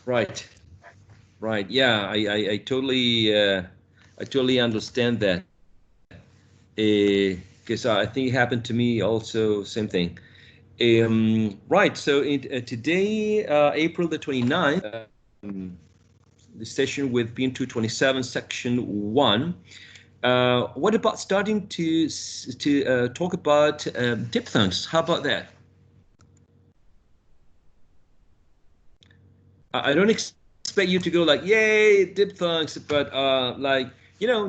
Right. Right. Yeah, I totally understand that. Because I think it happened to me also, same thing. Right. So today, April the 29th, the session with PIN227 Section 1. What about starting to talk about diphthongs? How about that? I don't expect you to go like, yay, diphthongs, but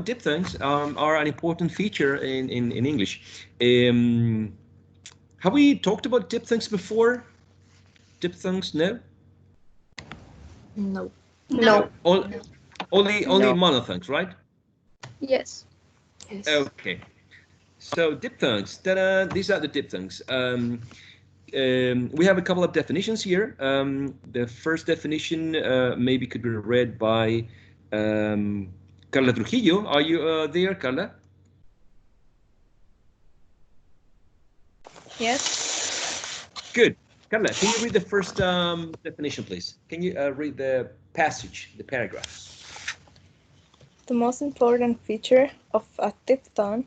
diphthongs are an important feature in English. Um, have we talked about diphthongs before? Diphthongs, no? No. No. No. Only No. monophthongs, right? Yes. Yes. Okay. So diphthongs, ta-da, these are the diphthongs. We have a couple of definitions here. The first definition maybe could be read by um, Carla Trujillo. Are you there, Carla? Yes. Good. Carla, can you read the first definition, please? Can you read the passage, the paragraph? The most important feature of a diphthong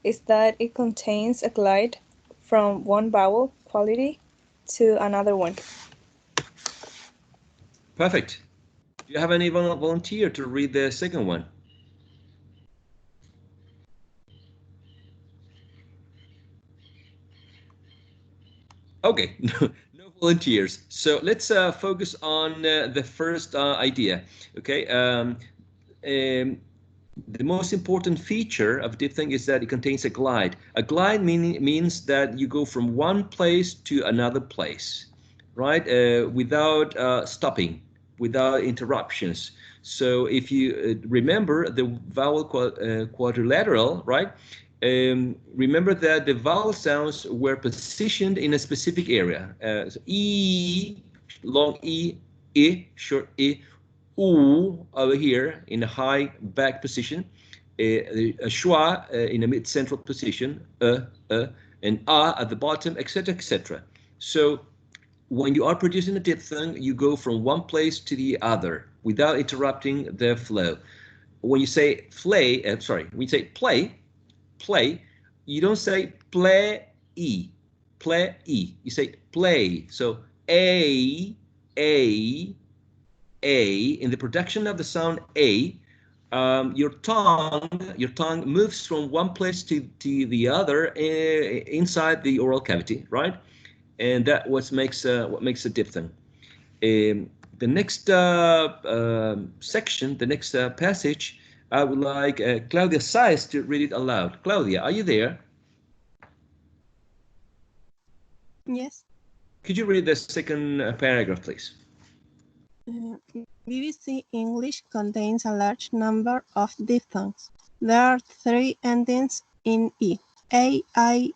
is that it contains a glide from one vowel quality to another one. Perfect. Do you have any volunteer to read the second one? Okay, no volunteers. So let's focus on the first idea. Okay, the most important feature of diphthong is that it contains a glide. A glide means that you go from one place to another place, right? Without stopping, without interruptions. So if you remember the vowel quadrilateral, right? Remember that the vowel sounds were positioned in a specific area. So E, long E, I, short I, U over here in a high back position, a schwa in a mid-central position, and A at the bottom, etc., etc. So when you are producing a diphthong, you go from one place to the other without interrupting the flow. When you say when you say play, you don't say play, you say play. So a, in the production of the sound a, your tongue moves from one place to the other inside the oral cavity, right? And that what makes a diphthong. The next section, the next passage, I would like Claudia Saiz to read it aloud. Claudia, are you there? Yes. Could you read the second paragraph, please? BBC English contains a large number of diphthongs. There are 3 endings in E. A, I,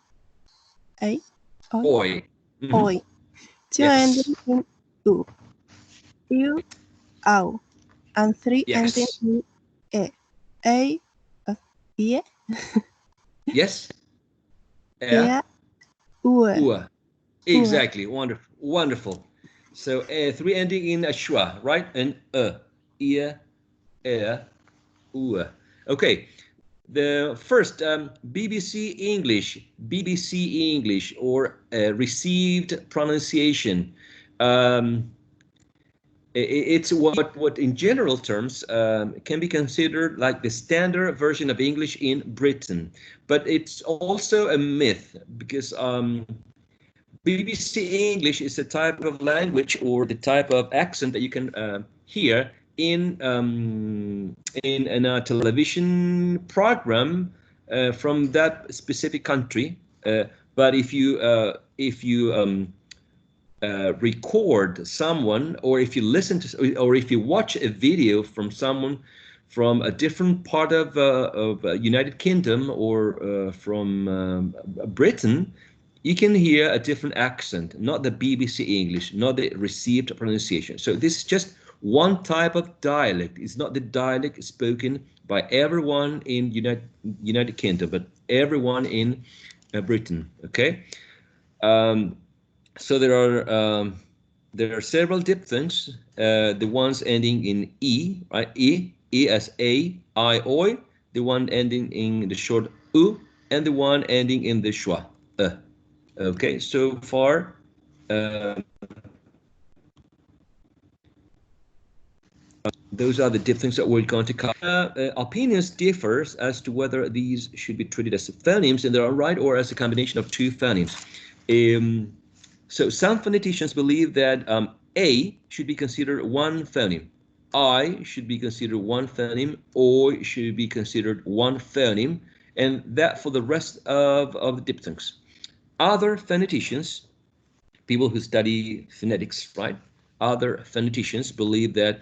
A, O, Oi. Mm-hmm. Oi. 2 Yes. endings in U. U, Au. And 3 endings Yes. in E. A, E, Yes. E, U. Ua. Exactly. Wonderful. Wonderful. So 3 ending in a schwa, right? And ia, ua. Okay. The first BBC English, or received pronunciation. Um, it's what in general terms can be considered like the standard version of English in Britain, but it's also a myth because BBC English is a type of language or the type of accent that you can hear in a television program from that specific country. But if you record someone, or if you listen to, or if you watch a video from someone from a different part of United Kingdom or from Britain, you can hear a different accent, not the BBC English, not the received pronunciation. So this is just one type of dialect. It's not the dialect spoken by everyone in United Kingdom, but everyone in Britain. Okay. So there are there are several diphthongs, the ones ending in E, right? E as A, I, Oi, the one ending in the short U, and the one ending in the schwa, Okay, so far, those are the diphthongs that we're going to cover. Opinions differ as to whether these should be treated as phonemes in their own right or as a combination of two phonemes. So some phoneticians believe that A should be considered one phoneme, I should be considered one phoneme, O should be considered one phoneme, and that for the rest of the diphthongs. Other phoneticians, people who study phonetics, right? Other phoneticians believe that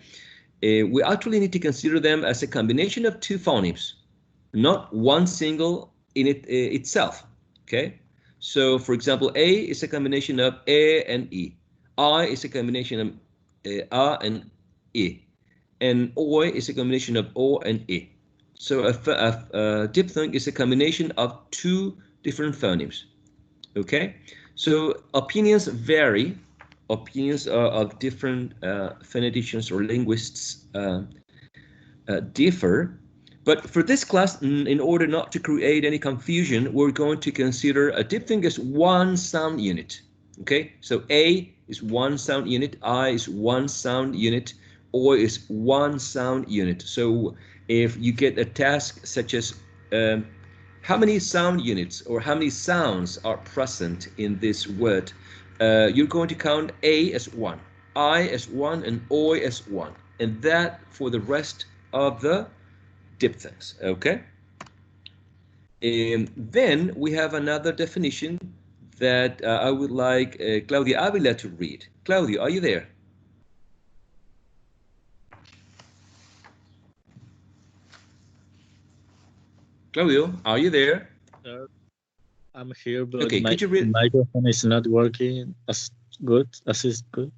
we actually need to consider them as a combination of two phonemes, not one single in itself, okay? So, for example, A is a combination of E and E. I is a combination of A and E. And O is a combination of O and E. So a diphthong is a combination of two different phonemes, okay? So opinions vary. Opinions of different phoneticians or linguists differ. But for this class, in order not to create any confusion, we're going to consider a diphthong as one sound unit. Okay, so A is one sound unit, I is one sound unit, O is one sound unit. So if you get a task such as how many sound units or how many sounds are present in this word, you're going to count A as one, I as one, and O as one, and that for the rest of the diphthongs, okay? Then we have another definition that I would like Claudia Avila to read. Claudia, are you there? Claudio, are you there? I'm here, but Okay, my could you read? microphone is not working as good as it's good.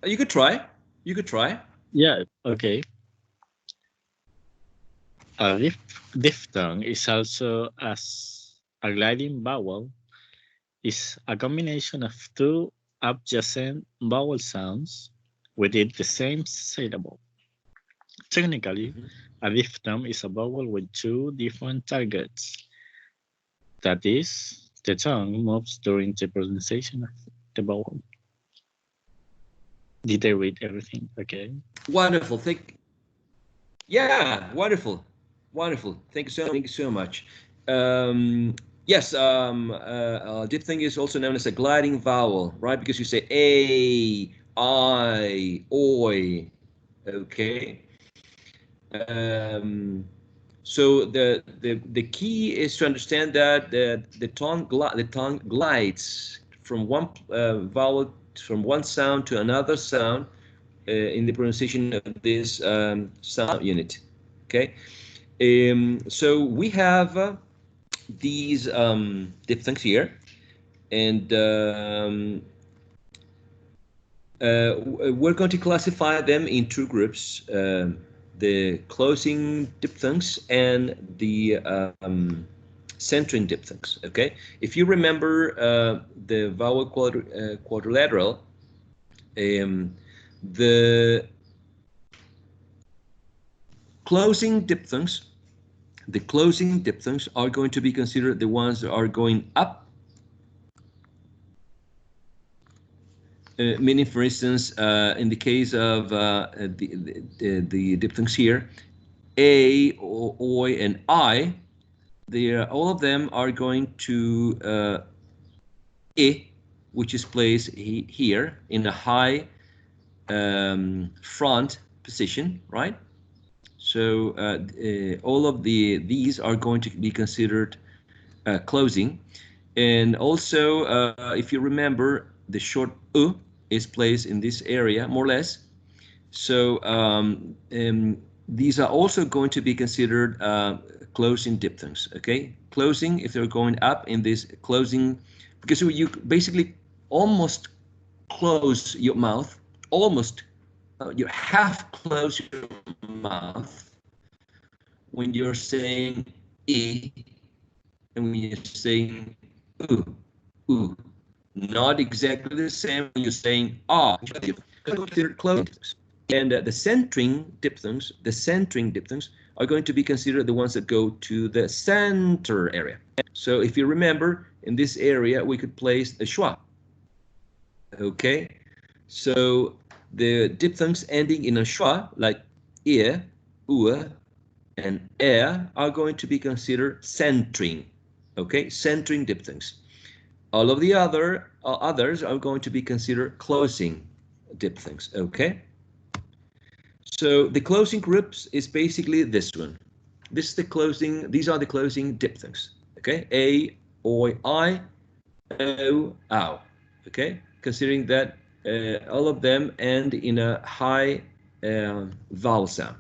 You could try. You could try. Yeah, okay. A diphthong is also as a gliding vowel is a combination of two adjacent vowel sounds within the same syllable. Technically, a diphthong is a vowel with two different targets. That is, the tongue moves during the pronunciation of the vowel. Did I read everything? Okay. Wonderful. Yeah, wonderful. Wonderful. Thank you so much. Yes, diphthong is also known as a gliding vowel, right? Because you say A, I, oi, okay? So the key is to understand that the tongue glides from one vowel, from one sound to another sound in the pronunciation of this sound unit. Okay, so we have these diphthongs here, and we're going to classify them in two groups. The closing diphthongs and the centering diphthongs, okay? If you remember the vowel quadrilateral, the closing diphthongs are going to be considered the ones that are going up, meaning, for instance, in the case of the diphthongs here, A, Oi, and I, all of them are going to I, which is placed here in a high front position, right? So all of these are going to be considered closing. And also, if you remember, the short U is placed in this area, more or less. So these are also going to be considered closing diphthongs, okay? Closing, if they're going up in this closing, because you basically almost close your mouth, almost, you half close your mouth when you're saying E and when you're saying ooh, ooh. Not exactly the same when you're saying ah. Consider closing diphthongs. And the centering diphthongs are going to be considered the ones that go to the center area. So if you remember, in this area we could place a schwa. Okay, so the diphthongs ending in a schwa, like ear, ua, and air, are going to be considered centering. Okay, centering diphthongs. All of the others are going to be considered closing diphthongs. Okay. So the closing groups is basically this one. This is the closing. These are the closing diphthongs. Okay. A, oi, I, o, ow. Okay. Considering that all of them end in a high vowel sound.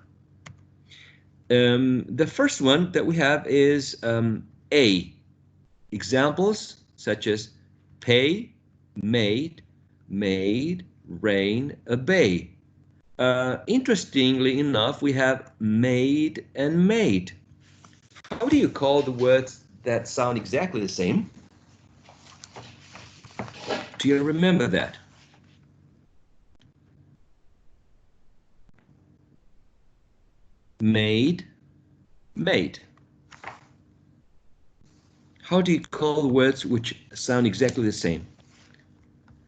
The first one that we have is A. Examples such as pay, made, rain, obey. Interestingly enough, we have made and made. How do you call the words that sound exactly the same? Do you remember that? Made, made. How do you call the words which sound exactly the same?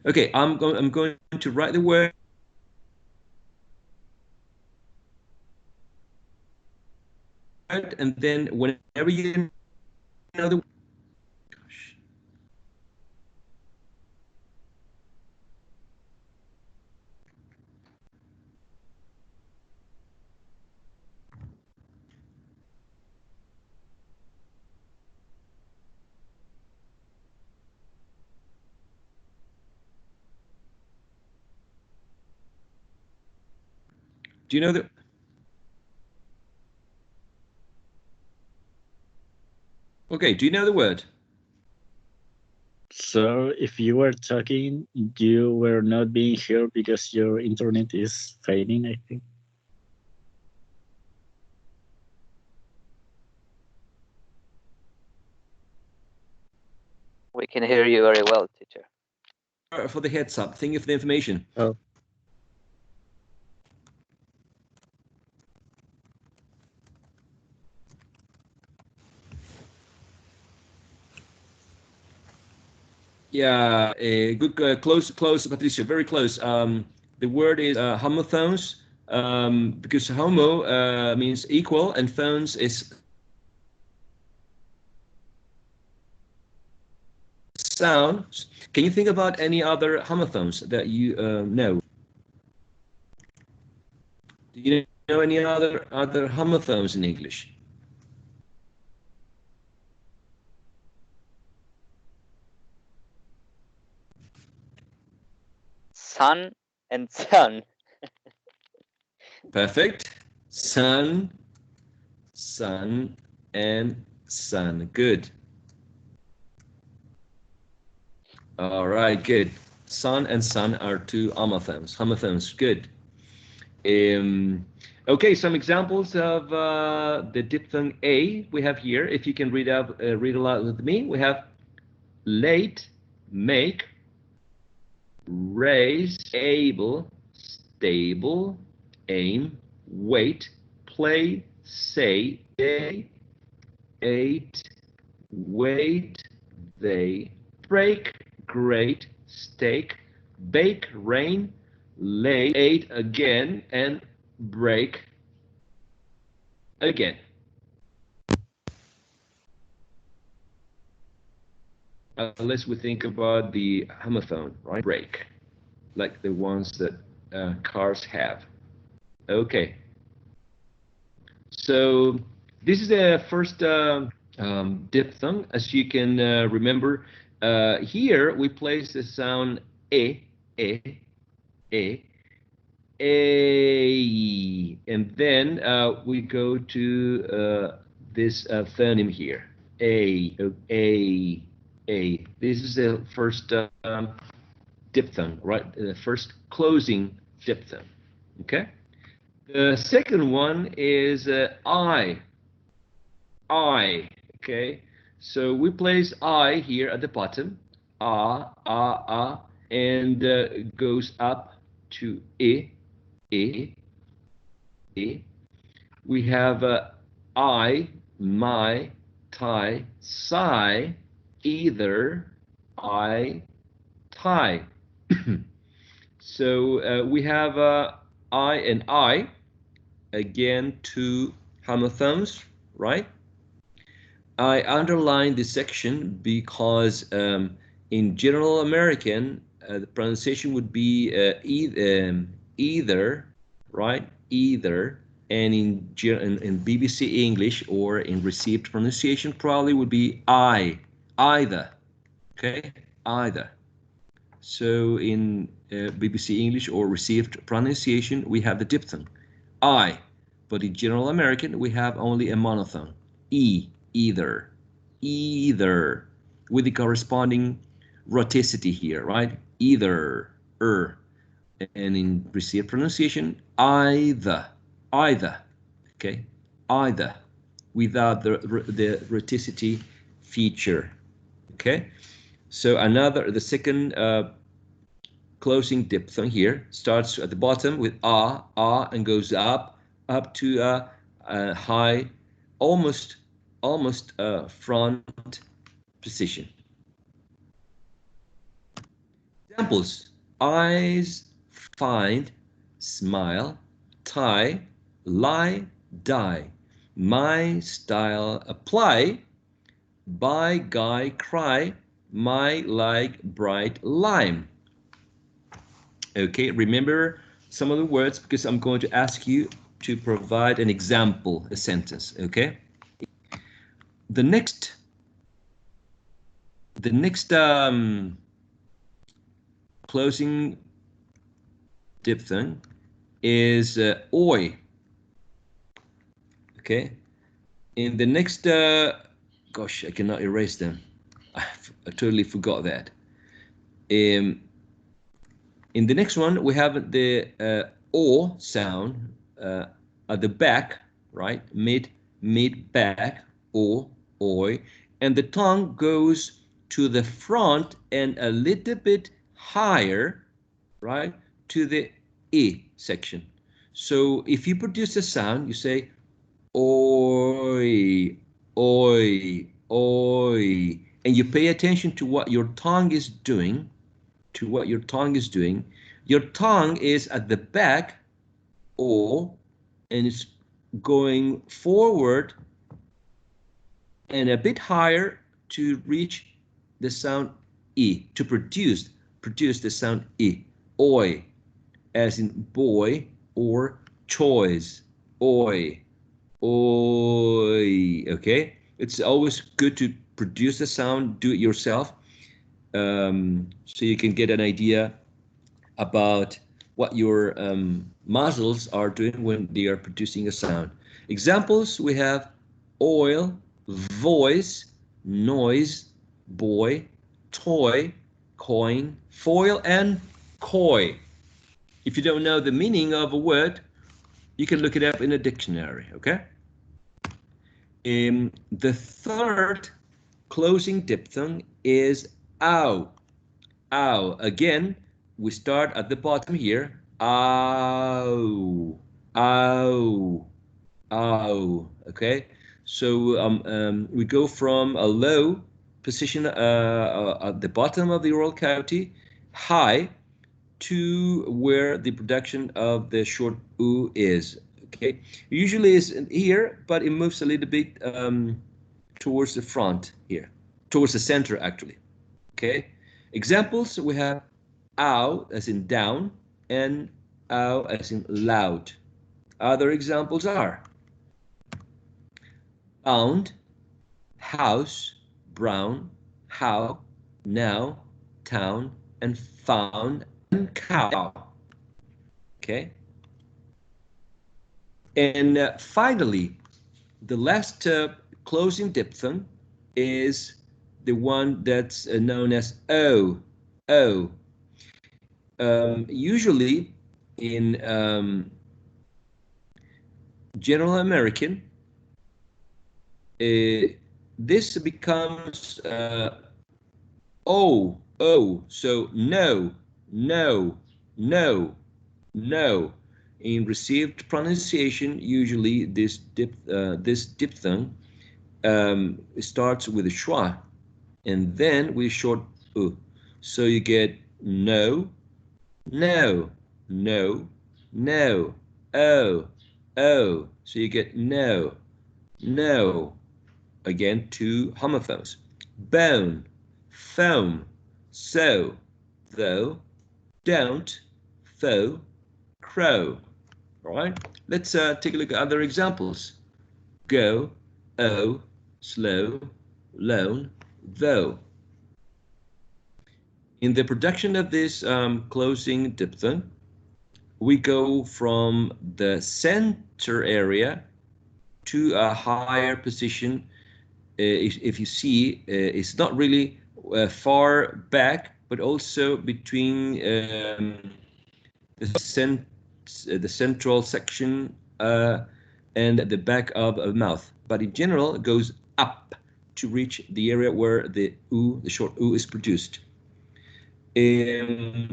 Okay, I'm going to write the word. And then whenever you know the gosh. Do you know the Okay, do you know the word? So if you were talking, you were not being heard because your internet is fading, I think. We can hear you very well, teacher. For the heads up, thank you for the information. Oh. Yeah, good, close, Patricia, very close. The word is homophones, because homo means equal, and phones is sounds. Can you think about any other homophones that you know? Do you know any other homophones in English? Sun and sun. Perfect. Sun, sun, and sun. Good. All right, good. Sun and sun are two homophones. Homophones, good. Okay, some examples of the diphthong A we have here. If you can read aloud with me, we have late, make, raise, able, stable, aim, wait, play, say, day, eight, wait, they, break, great, stake, bake, rain, lay, ate again, and break again. Unless we think about the homophone, right? Break, like the ones that cars have. Okay. So this is the first diphthong. As you can remember, here we place the sound e, a, and then we go to this phoneme here, a. This is the first diphthong, right? The first closing diphthong. Okay. The second one is I. Okay. So we place I here at the bottom. and goes up to I. We have I, my, tie, sigh, either, I, tie. So we have I and I, again, two homophones, right? I underline this section because in General American, the pronunciation would be either, right? Either. And in BBC English or in received pronunciation probably would be either. Okay, either. So in BBC English or received pronunciation, we have the diphthong, I. But in General American, we have only a monophthong, either, either, with the corresponding rhoticity here, right? Either, and in received pronunciation, either, okay, either, without the rhoticity feature, okay? So the second closing diphthong here starts at the bottom with and goes up to a high, almost front position. Examples: eyes, find, smile, tie, lie, die, my style, apply, buy, guy, cry, my like, bright, lime. Okay, remember some of the words because I'm going to ask you to provide an example, a sentence, okay? The next closing diphthong is oi. Okay, in the next, gosh, I cannot erase them. I totally forgot that. In the next one, we have the o sound at the back, right? Mid back, o, oi, and the tongue goes to the front and a little bit higher, right, to the I section. So if you produce a sound, you say oi, oi, oi, and you pay attention to what your tongue is doing, your tongue is at the back, o, and it's going forward and a bit higher to reach the sound I, to produce the sound I, oi, as in boy or choice, oi, oi, okay? It's always good to produce the sound, do it yourself, so you can get an idea about what your muscles are doing when they are producing a sound. Examples, we have oil, voice, noise, boy, toy, coin, foil, and coy. If you don't know the meaning of a word, you can look it up in a dictionary, okay? The third closing diphthong is ow. Ow. Again, we start at the bottom here. Ow. Ow. Ow. Okay? So we go from a low position at the bottom of the oral cavity, high, to where the production of the short oo is. Okay, usually is here, but it moves a little bit towards the front here, towards the center actually. Okay, examples, we have ow as in down and ow as in loud. Other examples are bound, house, brown, how, now, town, and found, and cow. Okay. And finally, the last closing diphthong is the one that's known as O. O. Usually in General American, this becomes O O. So no, no, no, no. In received pronunciation, usually this diphthong starts with a schwa and then with short u. So you get no, no, no, no, oh, oh. So you get no, no. Again, two homophones. Bone, foam, so, though, don't, though, crow. All right, let's take a look at other examples. Go, oh, slow, lone, though. In the production of this closing diphthong, we go from the center area to a higher position. If you see, it's not really far back, but also between the central section and the back of a mouth. But in general, it goes up to reach the area where the u, the short u, is produced. Yeah.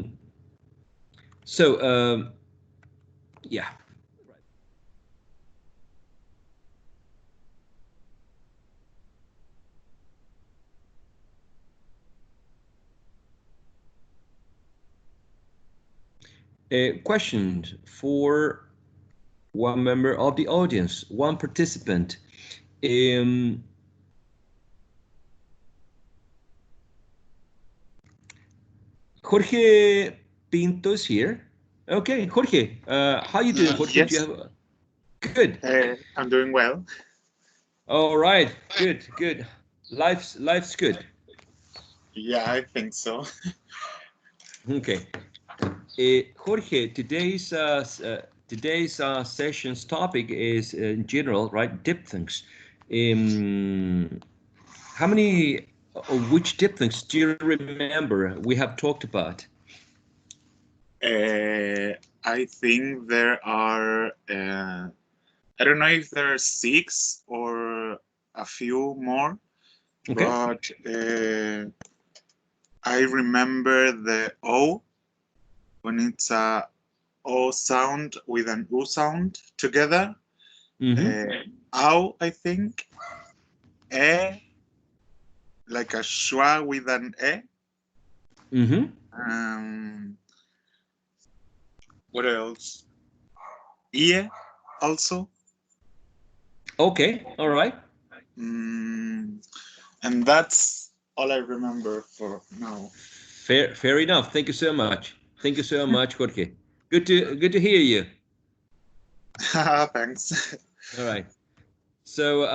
A question for one member of the audience, one participant. Jorge Pinto is here. Okay, Jorge, how you doing, Jorge? Yes. Do you have... Good. I'm doing well. All right, good, good. Life's good. Yeah, I think so. Okay. Jorge, today's session's topic is in general, right? Diphthongs. How many which diphthongs do you remember we have talked about? I think there are, I don't know if there are 6 or a few more, Okay. but I remember the O when it's a O sound with an U sound together. Ow, I think. E, like a schwa with an E. What else? Ie also. Okay, all right. And that's all I remember for now. Fair enough. Thank you so much. Thank you so much, Jorge. Good to hear you. Thanks. All right. So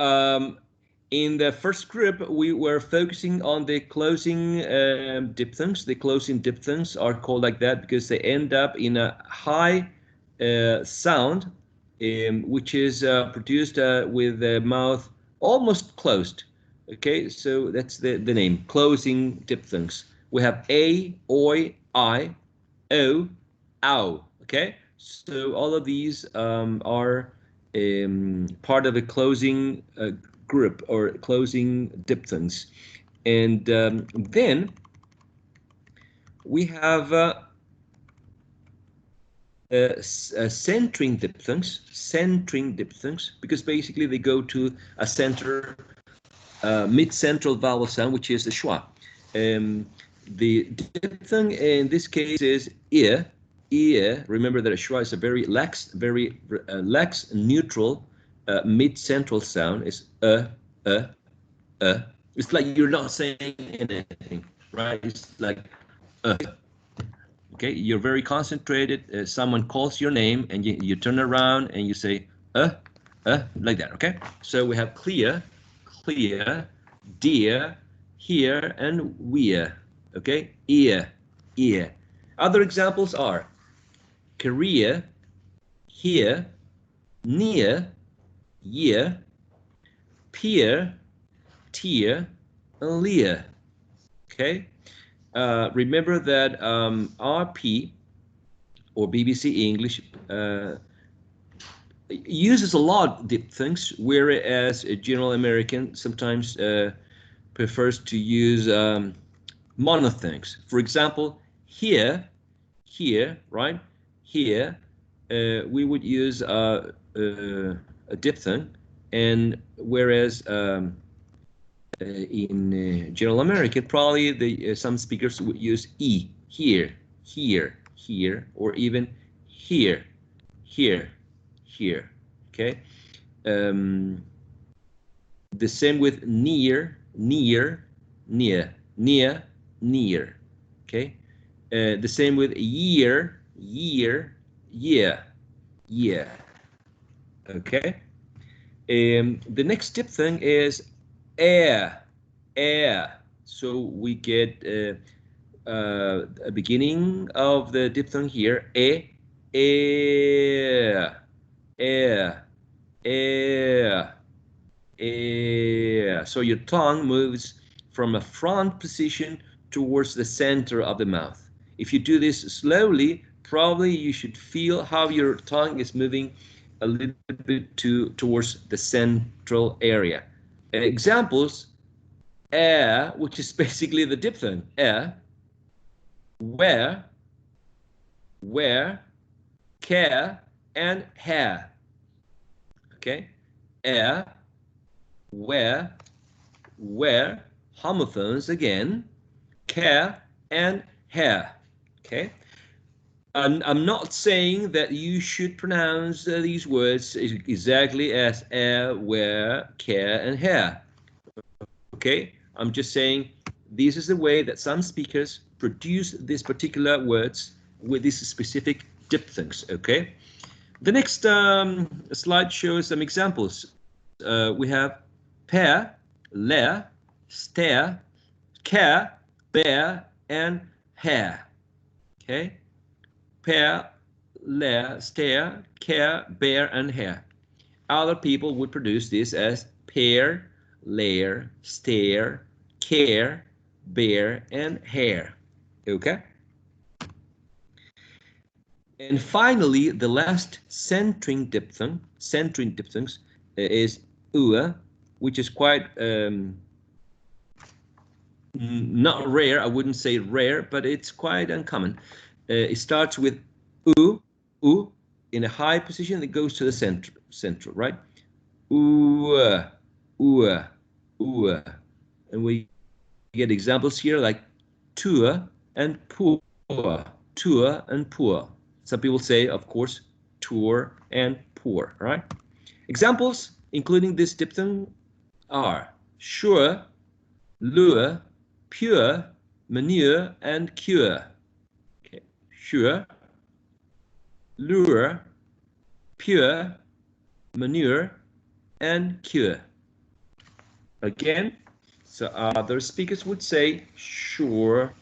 in the first group, we were focusing on the closing diphthongs. The closing diphthongs are called like that because they end up in a high sound, which is produced with the mouth almost closed. Okay, so that's the name, closing diphthongs. We have a, oi, I, o, ow. Okay, so all of these are part of a closing group or closing diphthongs. And then we have centering diphthongs, because basically they go to a center, mid-central vowel sound, which is the schwa. The diphthong in this case is ear. Remember that a schwa is a very lax, neutral, mid-central sound. It's It's like you're not saying anything, right? It's like Okay, you're very concentrated. Someone calls your name, and you turn around and you say like that. Okay. So we have clear, dear, here, and we're. Okay, ear. Other examples are career, here, near, year, peer, tear, and lear. Okay. Remember that RP or BBC English uses a lot of diphthongs, whereas a general American sometimes prefers to use monophthongs. For example, here, right? Here, we would use a diphthong, and whereas in General America, probably some speakers would use E, here, or even here, okay? The same with near, near, okay? The same with year, year, okay? The next diphthong is air. So we get a beginning of the diphthong here, air. So your tongue moves from a front position towards the center of the mouth. If you do this slowly, probably you should feel how your tongue is moving a little bit towards the central area. Examples: air, which is basically the diphthong, air, where, care, and hair. Okay, air, where, homophones again, care, and hair. Okay, I'm not saying that you should pronounce these words exactly as air, where, care, and hair. Okay, I'm just saying this is the way that some speakers produce these particular words with these specific diphthongs. Okay, the next slide shows some examples. We have pair, lair, stare, care, bear, and hair. Okay, pair, lair, stare, care, bear, and hair. Other people would produce this as pair, lair, stare, care, bear, and hair. Okay? And finally, the last centering diphthongs is ua, which is quite not rare. I wouldn't say rare, but it's quite uncommon. It starts with u in a high position that goes to the central, right? Ua. And we get examples here like tua and poor. Some people say, of course, tour and poor, right? Examples including this diphthong are sure, lure, pure, manure, and cure. Okay. Sure, lure, pure, manure, and cure. Again, so other speakers would say sure,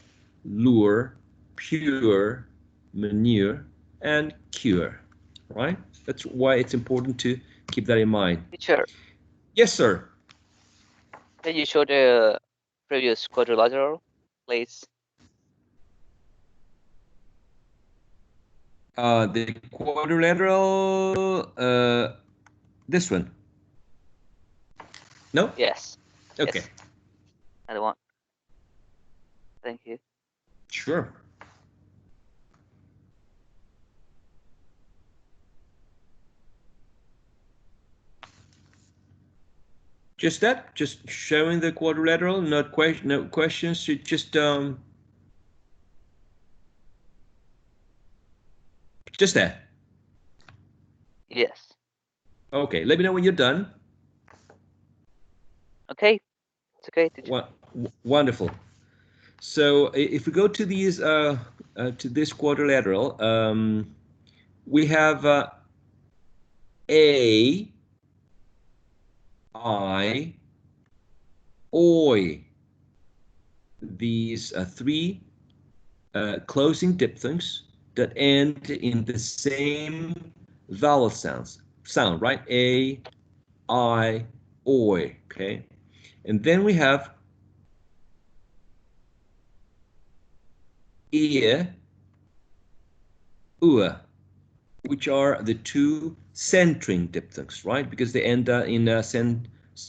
lure, pure, manure, and cure, right? That's why it's important to keep that in mind. Teacher, Yes, sir. can you show the previous quadrilateral, please? The quadrilateral, this one. No? Yes. Okay. Yes. Another one. Thank you. Sure. Just that, just showing the quadrilateral, no questions, just that. Yes. Okay, let me know when you're done. Okay. It's okay, teacher. Wonderful. So if we go to these to this quadrilateral, we have a, I, oi. These three closing diphthongs that end in the same vowel sound, right? A, I, oi, okay? And then we have ear, ua, which are the two centering diphthongs, right? Because they end in a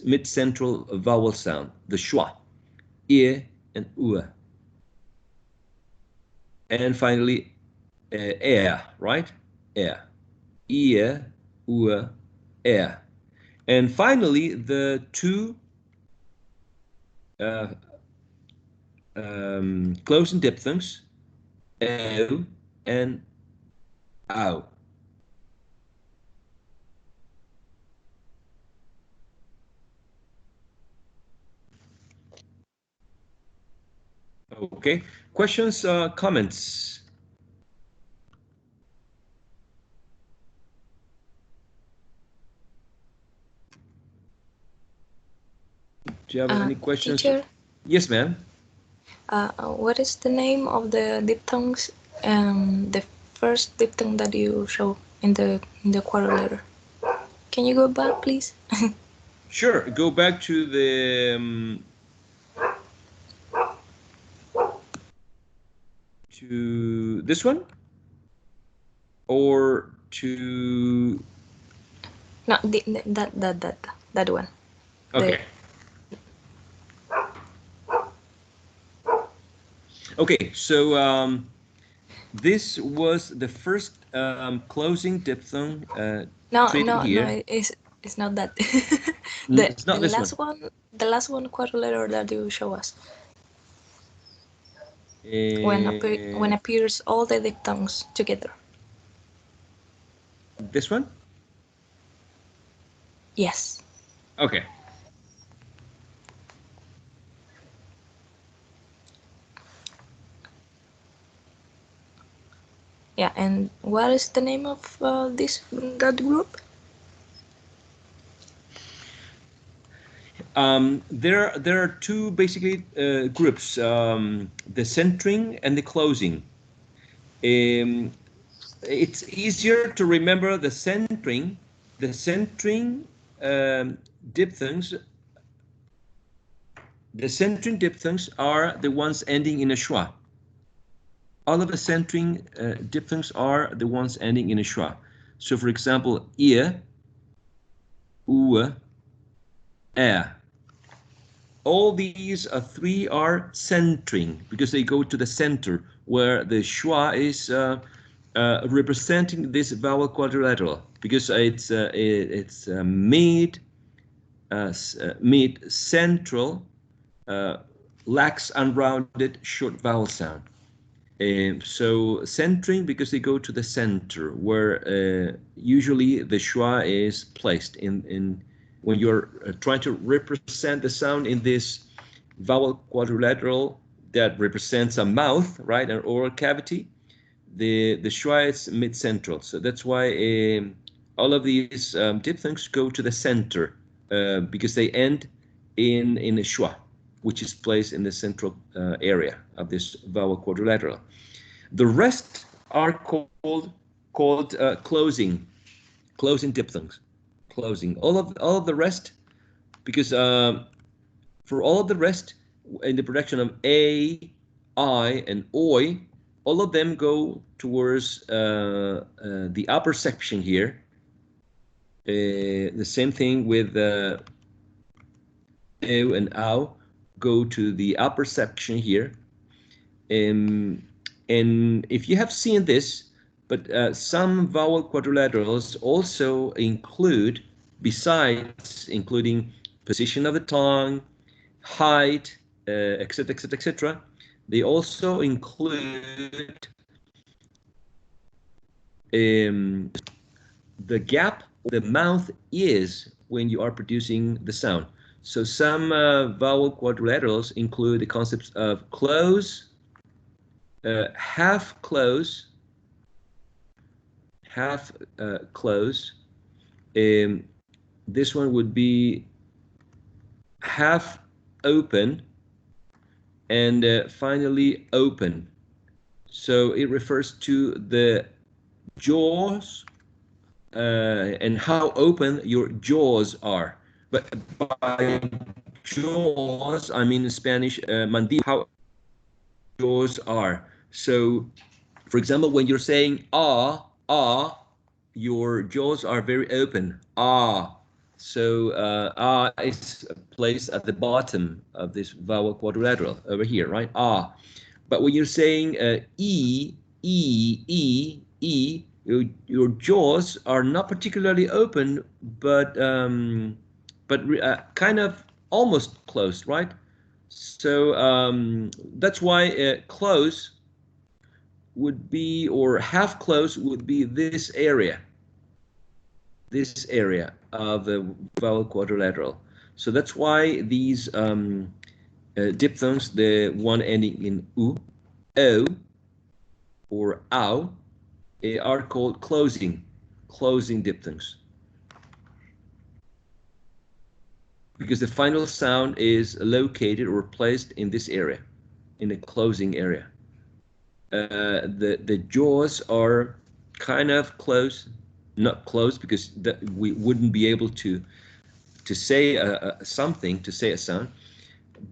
mid-central vowel sound, the schwa, ear and ua. And finally, air, right? Air. Ear, ur, air. And finally, the two closing diphthongs, ew and ow. Okay, questions, comments? Do you have any questions? Teacher, Yes, ma'am. what is the name of the diphthongs? The first diphthong that you show in the quarter letter. Can you go back, please? Sure. Go back to the to this one, or to No, that one. okay. Okay, so this was the first closing diphthong treated here. No, it's not that. It's not the this last one. the last one quarter letter that you show us. When appears all the diphthongs together. This one? Yes. Okay. Yeah, and what is the name of that group? There are two basically groups, the centering and the closing. It's easier to remember the centering. The centering diphthongs. The centering diphthongs are the ones ending in a schwa. All of the centering diphthongs are the ones ending in a schwa. So, for example, ear, ua, air. All these three are centering because they go to the center where the schwa is representing this vowel quadrilateral because it's mid central lax unrounded short vowel sound. So centering because they go to the center where usually the schwa is placed in when you're trying to represent the sound in this vowel quadrilateral that represents a mouth, right, an oral cavity. The schwa is mid-central, so that's why all of these diphthongs go to the center because they end in a schwa, which is placed in the central area of this vowel quadrilateral. The rest are called closing diphthongs. Closing all of the rest because for all of the rest in the production of a, I, and oi, all of them go towards the upper section here. The same thing with eu and au go to the upper section here. And if you have seen this, but some vowel quadrilaterals also include, besides including position of the tongue, height, etc., etc., etc., they also include the gap the mouth is when you are producing the sound. So some vowel quadrilaterals include the concepts of close, half close, half close. This one would be half open, and finally open. So it refers to the jaws and how open your jaws are. But by jaws, I mean in Spanish, mandíbula, how jaws are. So, for example, when you're saying your jaws are very open. So is placed at the bottom of this vowel quadrilateral over here, right? But when you're saying E, E, E, E, your jaws are not particularly open, but kind of almost closed, right? So that's why close would be, or half close would be this area of the vowel quadrilateral. So that's why these diphthongs, the one ending in U, O, or ow, are called closing diphthongs. Because the final sound is located or placed in this area, in the closing area. The jaws are kind of close, not close because we wouldn't be able to say something, to say a sound.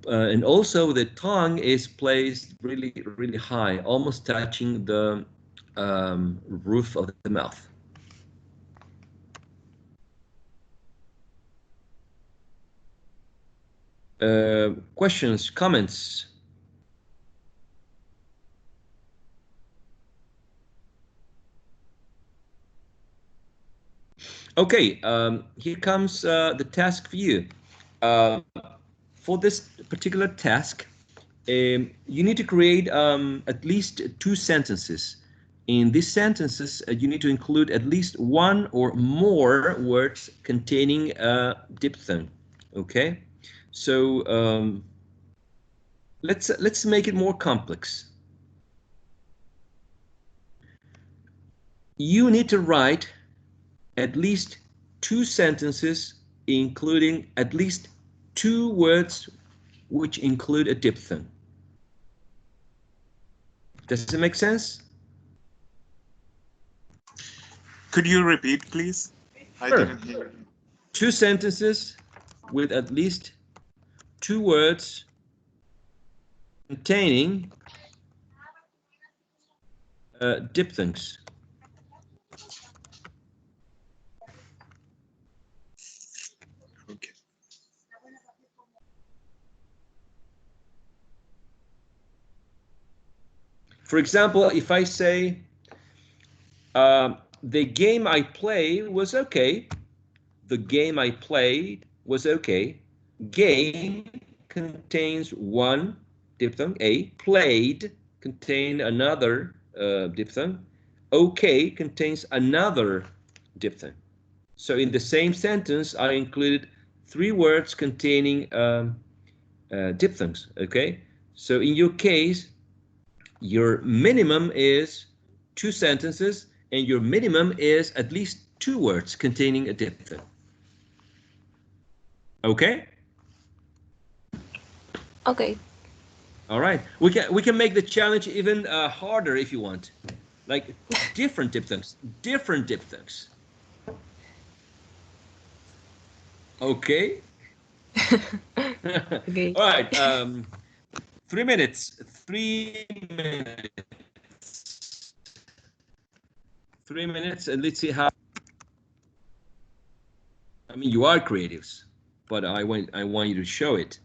And also the tongue is placed really, really high, almost touching the roof of the mouth. Questions, comments? Okay, here comes the task for you. For this particular task, you need to create at least 2 sentences. In these sentences, you need to include at least 1 or more words containing a diphthong. Okay, so let's make it more complex. You need to write at least 2 sentences, including at least 2 words which include a diphthong. Does it make sense? Could you repeat, please? I Sure. didn't hear. 2 sentences with at least 2 words containing diphthongs. Okay. For example, if I say, the game I played was okay. The game I played was okay. Game contains 1 diphthong, A. Played contain another diphthong. Okay contains another diphthong. So in the same sentence, I included 3 words containing diphthongs, okay? So in your case, your minimum is 2 sentences, and your minimum is at least 2 words containing a diphthong. Okay? Okay. All right. We can make the challenge even harder if you want. Like different diphthongs. Okay? Okay. All right. 3 minutes. 3 minutes. 3 minutes, and let's see how. I mean, you are creatives, but I want you to show it.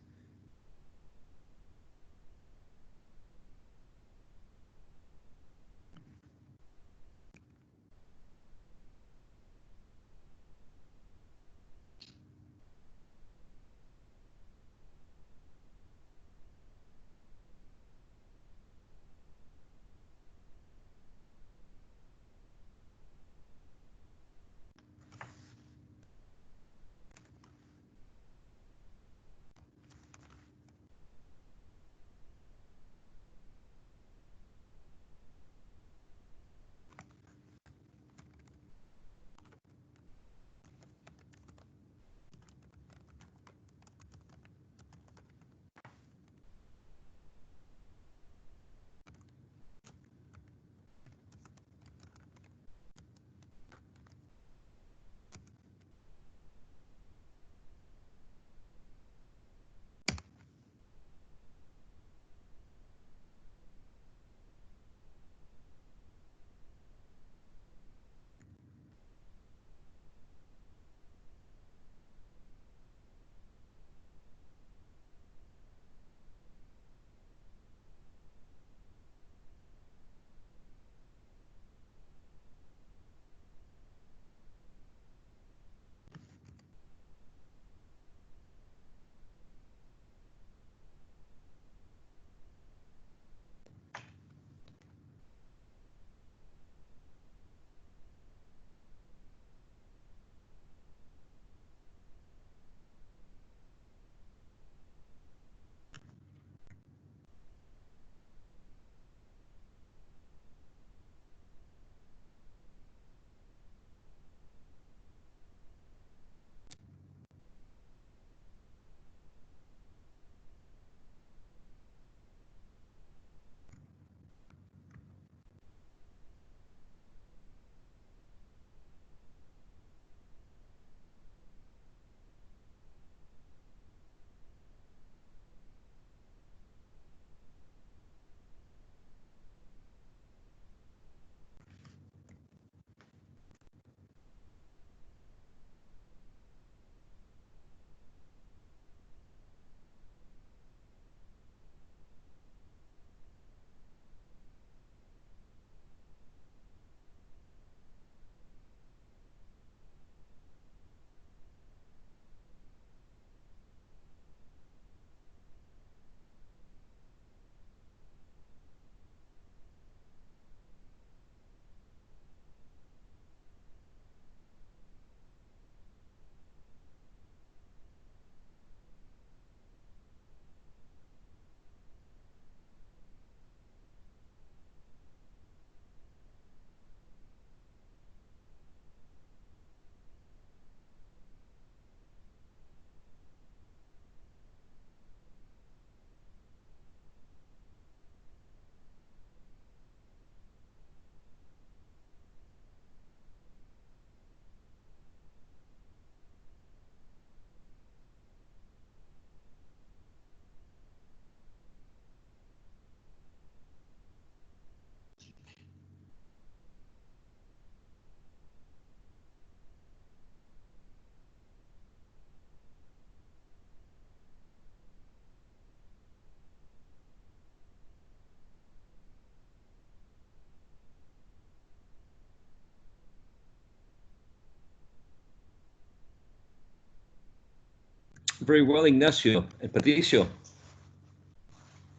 Very well, Ignacio and Patricio.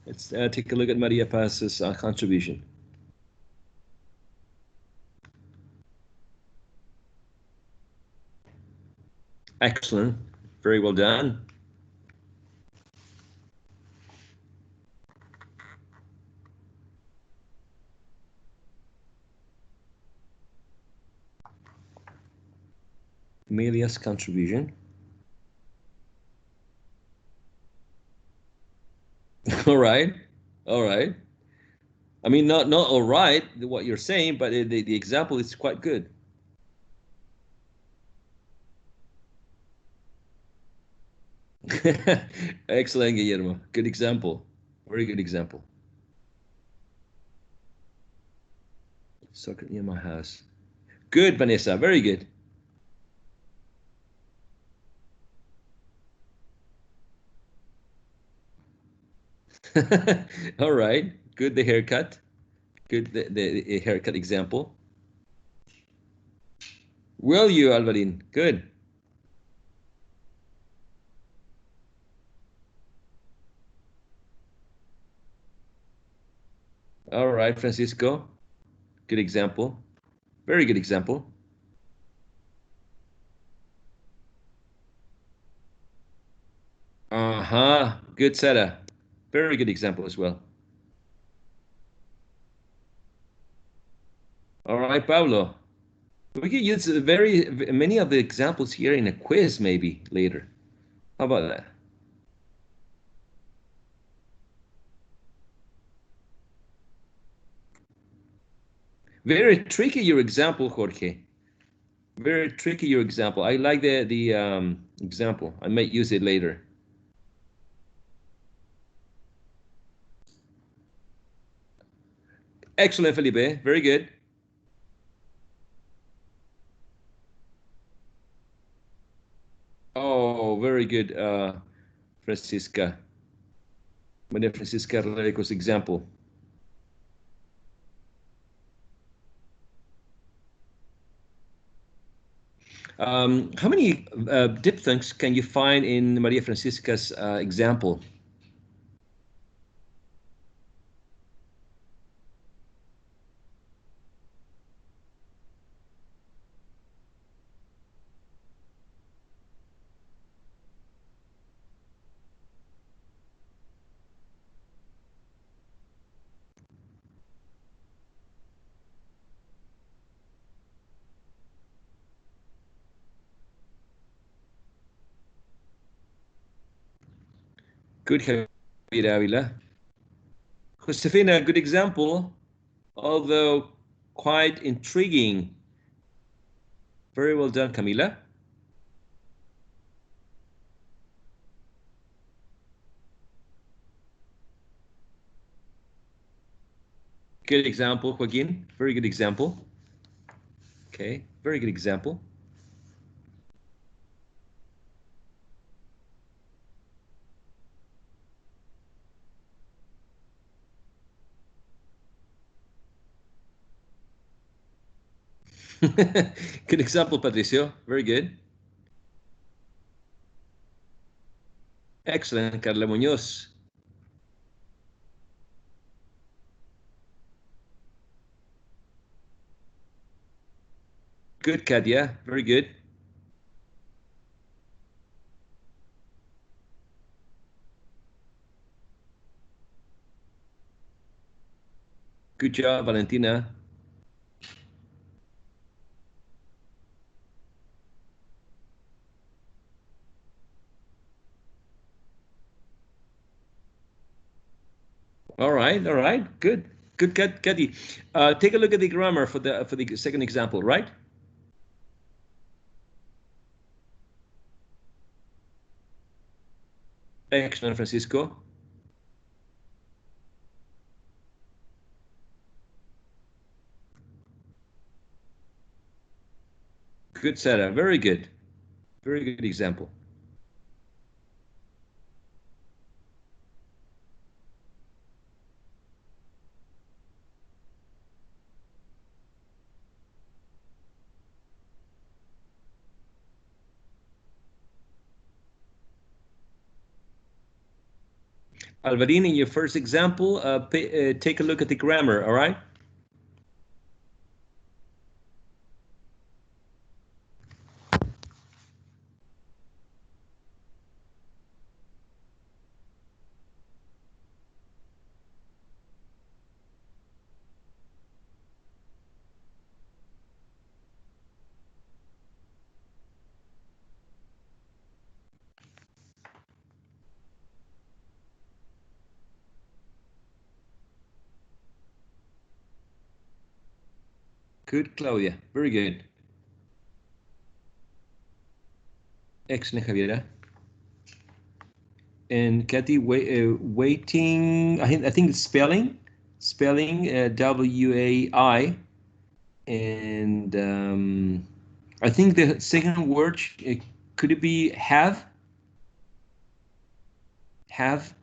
Let's take a look at Maria Paz's contribution. Excellent. Very well done. Amelia's contribution. All right. All right. I mean, not all right, what you're saying, but the example is quite good. Excellent, Guillermo. Good example. Very good example. Socket near my house. Good, Vanessa. Very good. All right. Good, the haircut. Good, the haircut example. Will you, Alvarin? Good. All right, Francisco. Good example. Very good example. Uh-huh. Good setup. Very good example as well. All right, Pablo. We could use many of the examples here in a quiz maybe later. How about that? Very tricky your example, Jorge. Very tricky your example. I like the example. I might use it later. Excellent, Felipe. Very good. Oh, very good, Francisca. Maria Francisca Reko's example. How many diphthongs can you find in Maria Francisca's example? Good, Javier Avila. Josefina, good example, although quite intriguing. Very well done, Camila. Good example, Joaquin. Very good example. Okay, very good example. Good example, Patricio. Very good. Excellent, Carla Muñoz. Good, Katia. Very good. Good job, Valentina. All right, good, good, Katie. Take a look at the grammar for the second example, right? Excellent, Francisco. Good setup. Very good. Very good example. Alvarin, in your first example, take a look at the grammar, all right? Good, Claudia. Very good. Excellent, Javiera. And Kathy, waiting. I think it's spelling, W-A-I, and I think the second word could it be have? Have.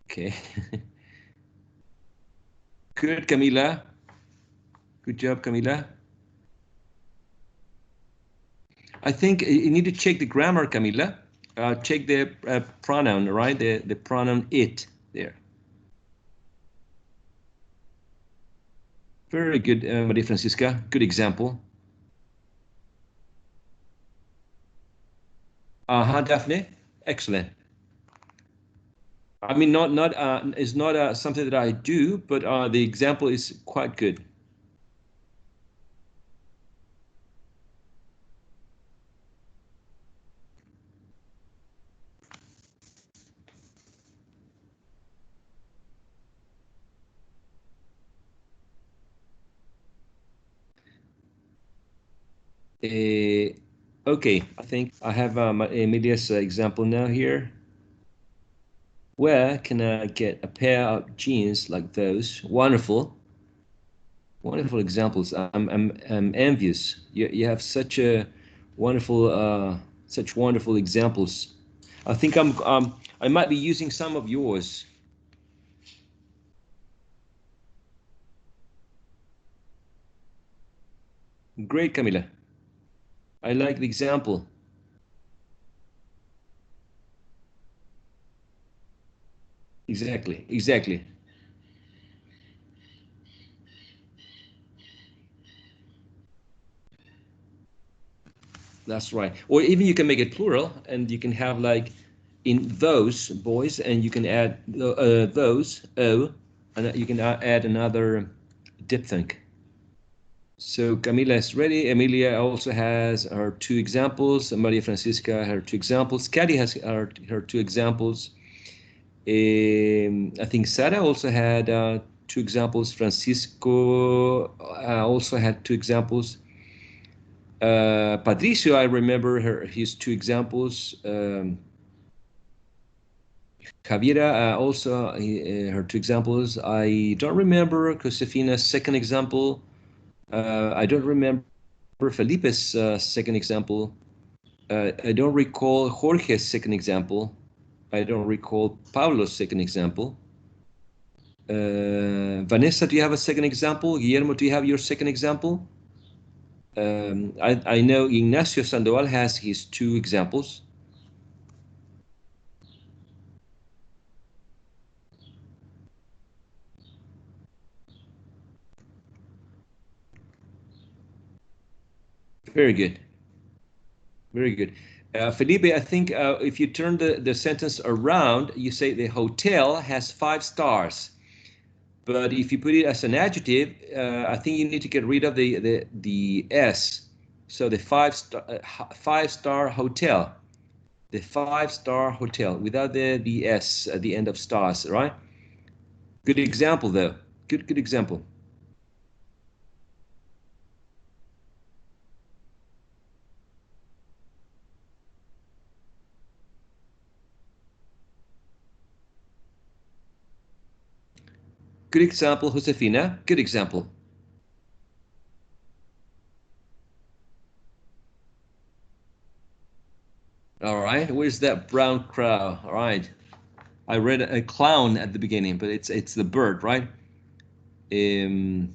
Okay. Good, Camila. Good job, Camila. I think you need to check the grammar, Camila. Check the pronoun, right? The pronoun it there. Very good, Maria Francisca. Good example. Daphne. Excellent. I mean, it's not something that I do, but the example is quite good. Okay, I think I have Emilia's example now here. Where can I get a pair of jeans like those? Wonderful, wonderful examples. I'm envious. You have such a wonderful such wonderful examples. I think I might be using some of yours. Great, Camila. I like the example. Exactly, exactly. That's right. Or even you can make it plural, and you can have like in those boys, and you can add those and you can add another diphthong. So Camila is ready. Emilia also has her two examples. Maria Francisca her two examples. Caddy has her two examples. I think Sara also had two examples. Francisco also had two examples. Patricio, I remember his two examples. Javiera also her two examples. I don't remember Josefina's second example. I don't remember Felipe's second example. I don't recall Jorge's second example. I don't recall Pablo's second example. Vanessa, do you have a second example? Guillermo, do you have your second example? I know Ignacio Sandoval has his two examples. Very good. Very good. Felipe, I think if you turn the sentence around, you say the hotel has 5 stars. But if you put it as an adjective, I think you need to get rid of the S. So the 5-star hotel. The 5-star hotel without the S at the end of stars, right? Good example, though. Good example. Good example, Josefina. Good example. All right, where's that brown crow? All right, I read a clown at the beginning, but it's the bird, right? Good.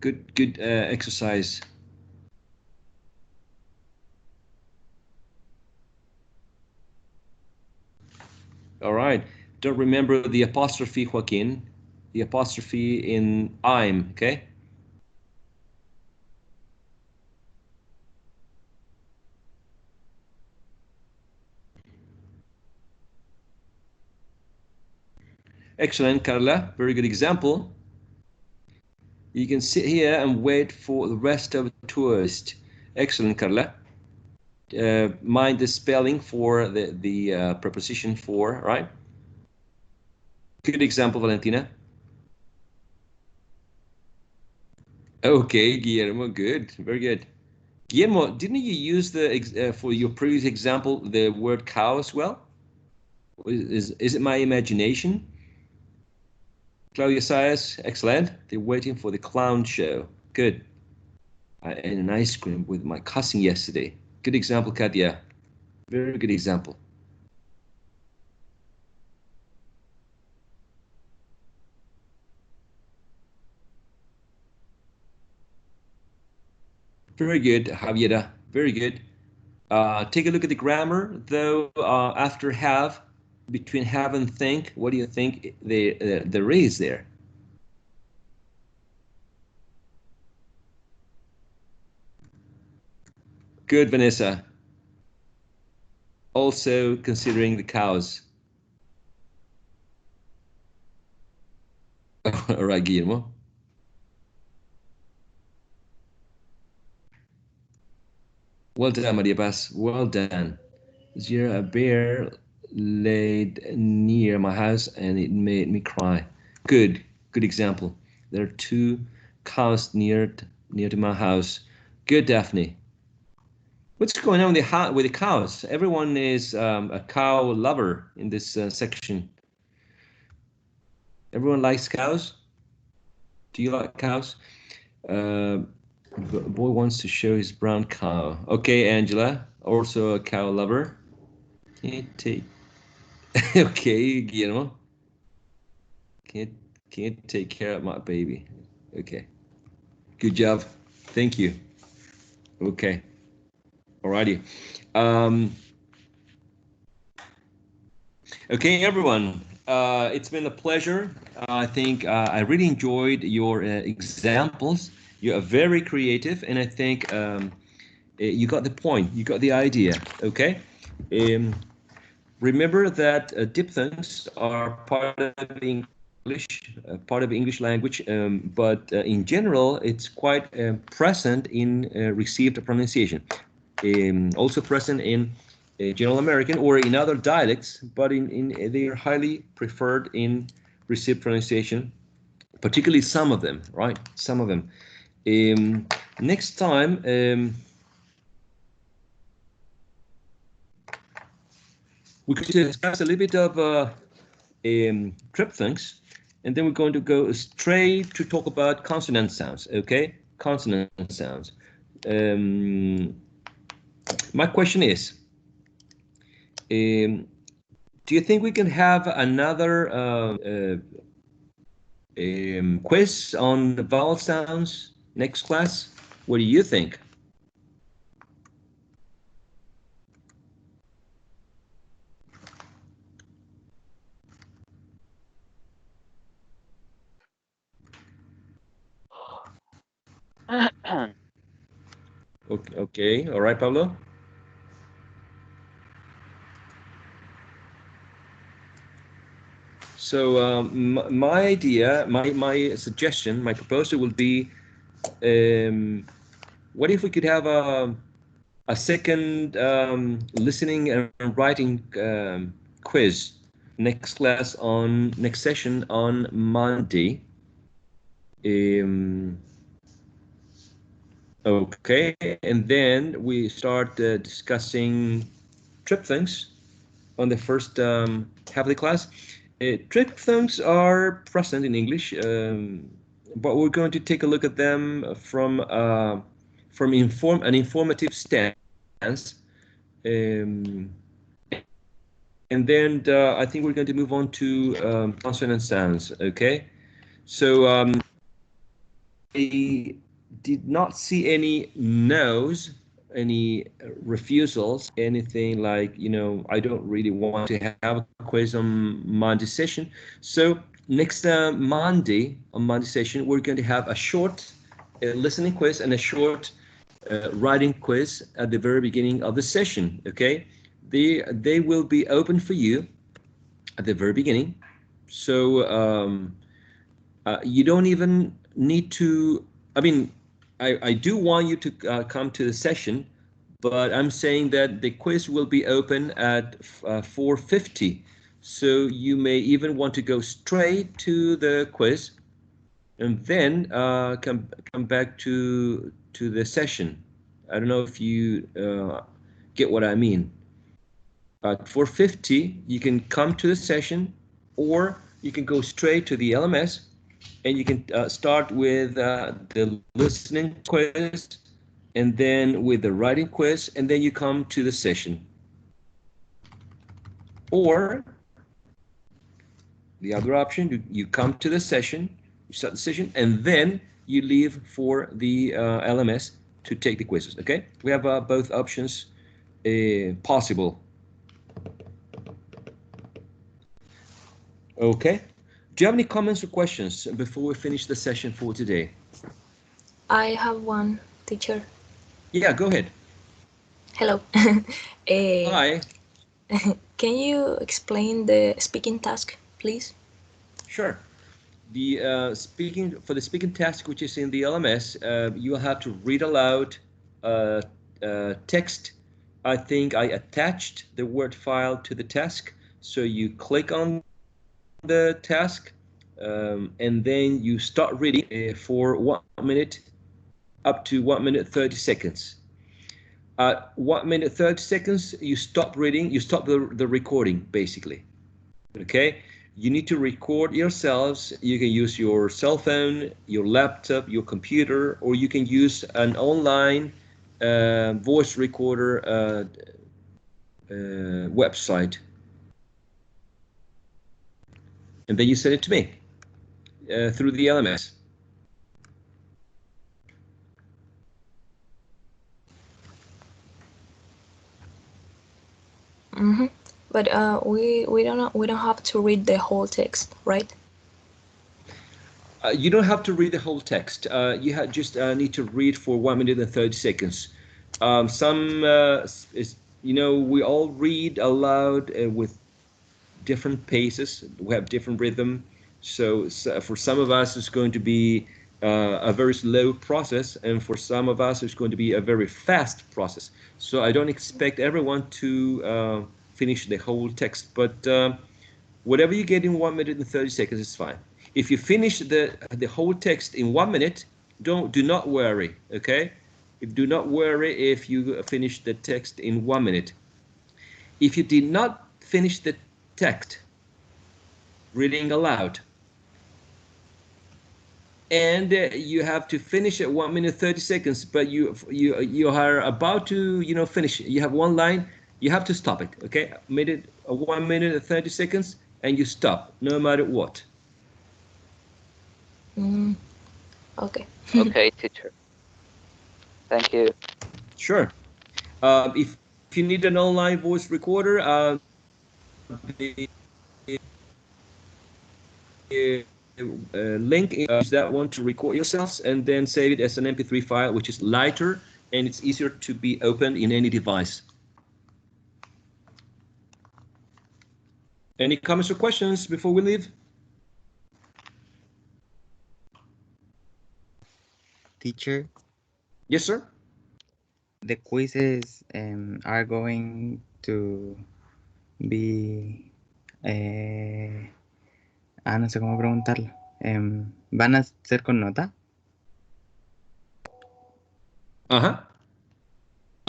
Good exercise. All right. Don't remember the apostrophe, Joaquin. The apostrophe in I'm, okay? Excellent, Carla. Very good example. You can sit here and wait for the rest of the tourist. Excellent, Carla. Mind the spelling for the preposition for, right? Good example, Valentina. Okay, Guillermo, good, very good. Guillermo, didn't you use the for your previous example the word cow as well? Is it my imagination? Claudia Sayas, excellent. They're waiting for the clown show. Good. I ate an ice cream with my cousin yesterday. Good example, Katia. Very good example. Very good, Javiera. Very good. Take a look at the grammar, though. After have, between have and think, what do you think there is there? Good, Vanessa. Also considering the cows. All right, Guillermo. Well done, Maria Paz. Well done. This year, a bear laid near my house and it made me cry. Good example. There are two cows near to my house. Good, Daphne. What's going on with the cows? Everyone is a cow lover in this section. Everyone likes cows. Do you like cows? Boy wants to show his brown cow. Okay, Angela, also a cow lover. Okay, Guillermo. Can't take care of my baby. Okay. Good job. Thank you. Okay. Alrighty. Okay, everyone. It's been a pleasure. I think I really enjoyed your examples. You are very creative, and I think you got the point. You got the idea. Okay. Remember that diphthongs are part of English language, but in general, it's quite present in received pronunciation. Also present in General American or in other dialects, but they are highly preferred in received pronunciation, particularly some of them, right? Some of them. Next time, we could discuss a little bit of triphthongs, and then we're going to go straight to talk about consonant sounds, okay? Consonant sounds. My question is, do you think we can have another quiz on the vowel sounds next class? What do you think? Okay, all right, Pablo. So my idea, my suggestion, my proposal would be, what if we could have a second listening and writing quiz next session on Monday. Okay, and then we start discussing triphthongs on the first half of the class. Triphthongs are present in English, but we're going to take a look at them from an informative stance. And then I think we're going to move on to consonant sounds. Okay, so did not see any no's, any refusals, anything like, you know, I don't really want to have a quiz on Monday session. So next Monday, on Monday session, we're going to have a short listening quiz and a short writing quiz at the very beginning of the session, okay? They will be open for you at the very beginning. So you don't even need to, I mean, I do want you to come to the session, but I'm saying that the quiz will be open at 4:50. So you may even want to go straight to the quiz and then come back to the session. I don't know if you get what I mean. At 4:50, you can come to the session, or you can go straight to the LMS, and you can start with the listening quiz, and then with the writing quiz, and then you come to the session. Or the other option, you come to the session, you start the session, and then you leave for the LMS to take the quizzes, okay? We have both options possible. Okay. Do you have any comments or questions before we finish the session for today? I have one, teacher. Yeah, go ahead. Hello. Hi. Can you explain the speaking task, please? Sure. The speaking task, which is in the LMS, you will have to read aloud text. I think I attached the Word file to the task, so you click on the task, and then you start reading for 1 minute up to 1 minute 30 seconds. At 1 minute 30 seconds, you stop reading, you stop the recording, basically. Okay? You need to record yourselves. You can use your cell phone, your laptop, your computer, or you can use an online voice recorder website. And then you send it to me through the LMS. Mm-hmm. But we don't have to read the whole text, right? You don't have to read the whole text. You just need to read for 1 minute and 30 seconds. We all read aloud with different paces. We have different rhythm. So for some of us, it's going to be a very slow process, and for some of us, it's going to be a very fast process. So I don't expect everyone to finish the whole text, but whatever you get in 1 minute and 30 seconds is fine. If you finish the whole text in 1 minute, do not worry, okay? Do not worry if you finish the text in 1 minute. If you did not finish the text reading aloud, and you have to finish at 1 minute 30 seconds, but you are about to finish. You have one line. You have to stop it. Okay, 1 minute and 30 seconds, and you stop no matter what. Okay. Okay, teacher. Thank you. Sure. If you need an online voice recorder, the link is that one to record yourselves and then save it as an MP3 file, which is lighter and it's easier to be opened in any device. Any comments or questions before we leave? Teacher? Yes, sir? The quizzes are going to be... no sé cómo preguntarlo. ¿Van a ser con nota? Uh-huh.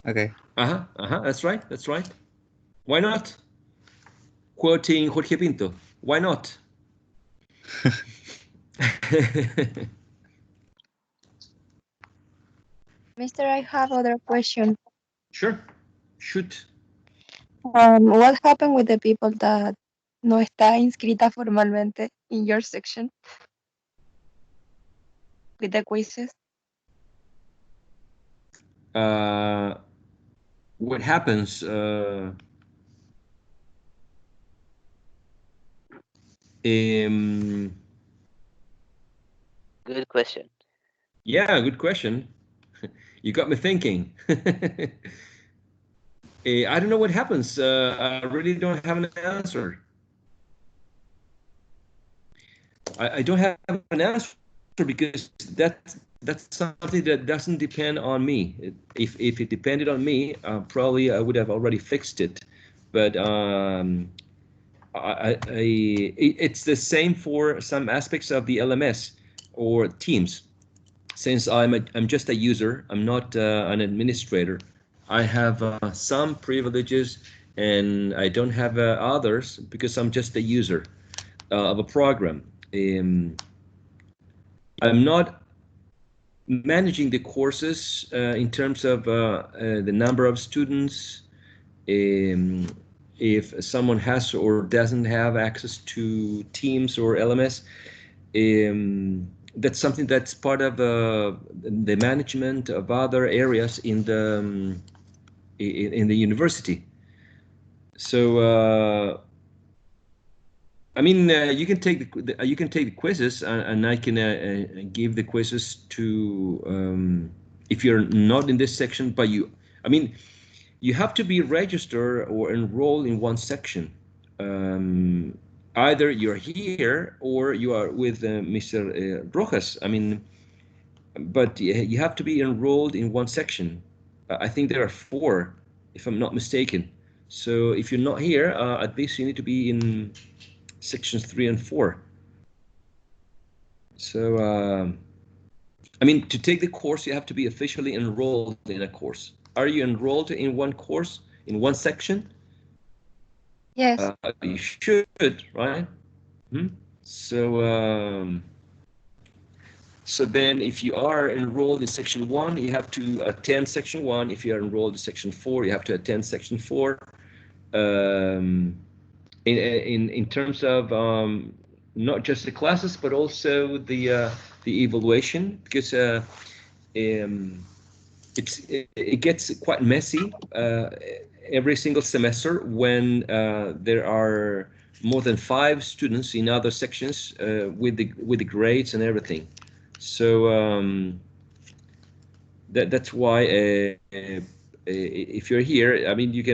Okay. That's right. Why not? Quoting Jorge Pinto. Why not? Mister, I have other question. Sure. Shoot. What happened with the people that no está inscrita formalmente in your section? with the quizzes? What happens? Good question. Yeah, good question. You got me thinking. I don't know what happens. I really don't have an answer. I don't have an answer because that's something that doesn't depend on me. If it depended on me, probably I would have already fixed it. But it's the same for some aspects of the LMS or Teams. Since I'm just a user, I'm not an administrator. I have some privileges and I don't have others because I'm just a user of a program. I'm not managing the courses in terms of the number of students, if someone has or doesn't have access to Teams or LMS. That's something that's part of the management of other areas in the university. So I mean, you can take the quizzes, and I can give the quizzes to if you're not in this section, but I mean, you have to be registered or enrolled in one section. Either you're here or you are with Mr. Rojas. I mean, but you have to be enrolled in one section. I think there are 4, if I'm not mistaken. So if you're not here, at least you need to be in sections 3 and 4. So, I mean, to take the course, you have to be officially enrolled in a course. Are you enrolled in one course, in one section? Yes. You should, right? So, so then if you are enrolled in section 1, you have to attend section 1. If you are enrolled in section 4, you have to attend section 4. In terms of not just the classes, but also the evaluation, because it gets quite messy every single semester when there are more than 5 students in other sections with the grades and everything. So that's why if you're here, I mean, you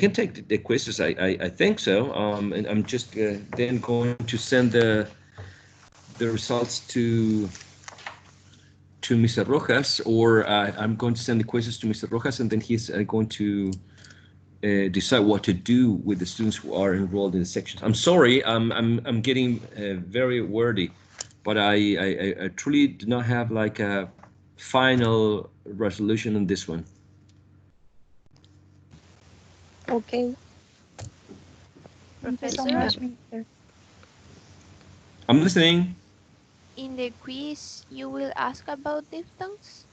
can take the quizzes. I think so. And I'm just then going to send the results to Mr. Rojas, or I'm going to send the quizzes to Mr. Rojas, and then he's going to decide what to do with the students who are enrolled in the sections. I'm sorry, I'm getting very wordy, but I truly do not have like a final resolution on this one. Okay. Thank you so much, Mr. I'm listening. In the quiz, you will ask about diphthongs?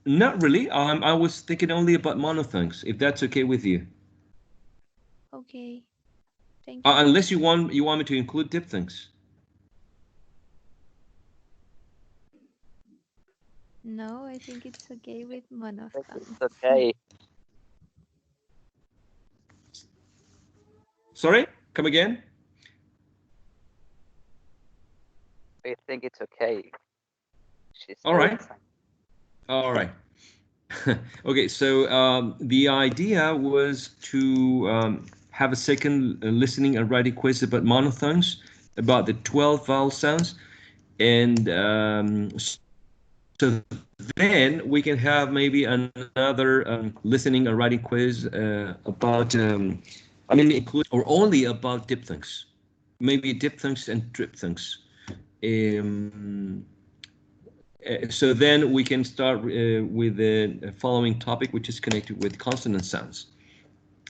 Not really. I was thinking only about monophthongs, if that's okay with you. Okay. Thank you. Unless you want me to include diphthongs. No, I think it's okay with monophthongs. It's okay. Sorry, come again? I think it's okay. All right. All right. Okay, so the idea was to have a second listening and writing quiz about monophthongs, about the 12 vowel sounds, and so then we can have maybe another listening and writing quiz about, I mean, include or only about diphthongs, maybe diphthongs and triphthongs. So then we can start with the following topic, which is connected with consonant sounds.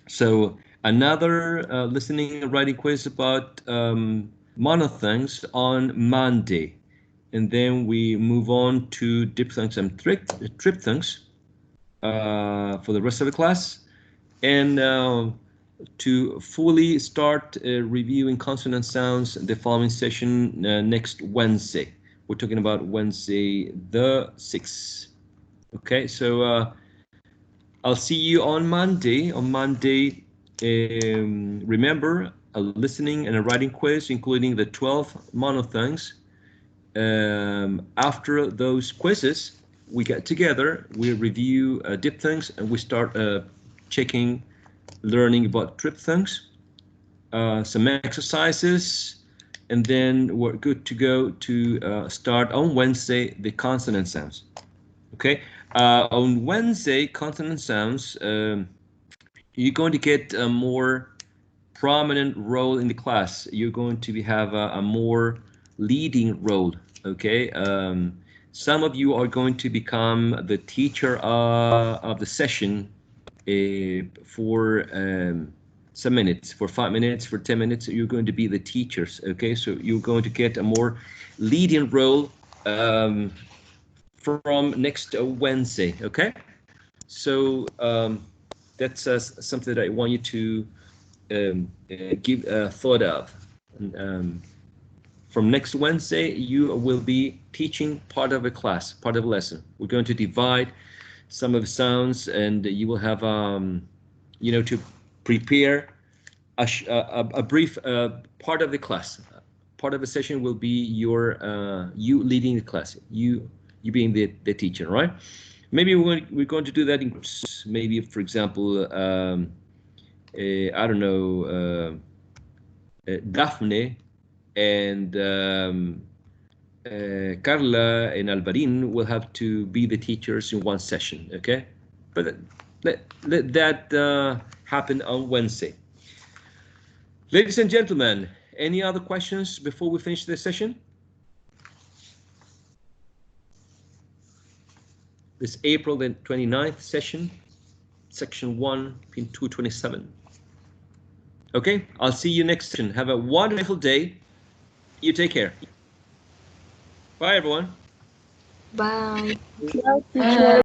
So another listening and writing quiz about monophthongs on Monday. And then we move on to diphthongs and triphthongs for the rest of the class. And to fully start reviewing consonant sounds the following session next Wednesday. We're talking about Wednesday the 6th. Okay, so I'll see you on Monday. On Monday, remember a listening and a writing quiz, including the 12 monophthongs. After those quizzes, we get together, we review diphthongs, and we start checking, learning about triphthongs, some exercises, and then we're good to go to start on Wednesday the consonant sounds. Okay, on Wednesday consonant sounds, you're going to get a more prominent role in the class. You're going to have a more leading role. Okay, some of you are going to become the teacher of the session for some minutes, for 5 minutes, for 10 minutes. You're going to be the teachers. Okay, so you're going to get a more leading role from next Wednesday. Okay, so that's something that I want you to give a thought of. From next Wednesday, you will be teaching part of a class, part of a lesson. We're going to divide some of the sounds, and you will have, you know, to prepare a brief part of the class. Part of the session will be your you leading the class, you being the teacher, right? Maybe we're going to do that in groups. Maybe, for example, I don't know, Daphne and Carla and Alvarin will have to be the teachers in one session, okay? But let that happen on Wednesday. Ladies and gentlemen, any other questions before we finish this session? This April the 29th session, section 1, PIN227. Okay, I'll see you next session. Have a wonderful day. You take care. Bye, everyone. Bye. Bye, teacher.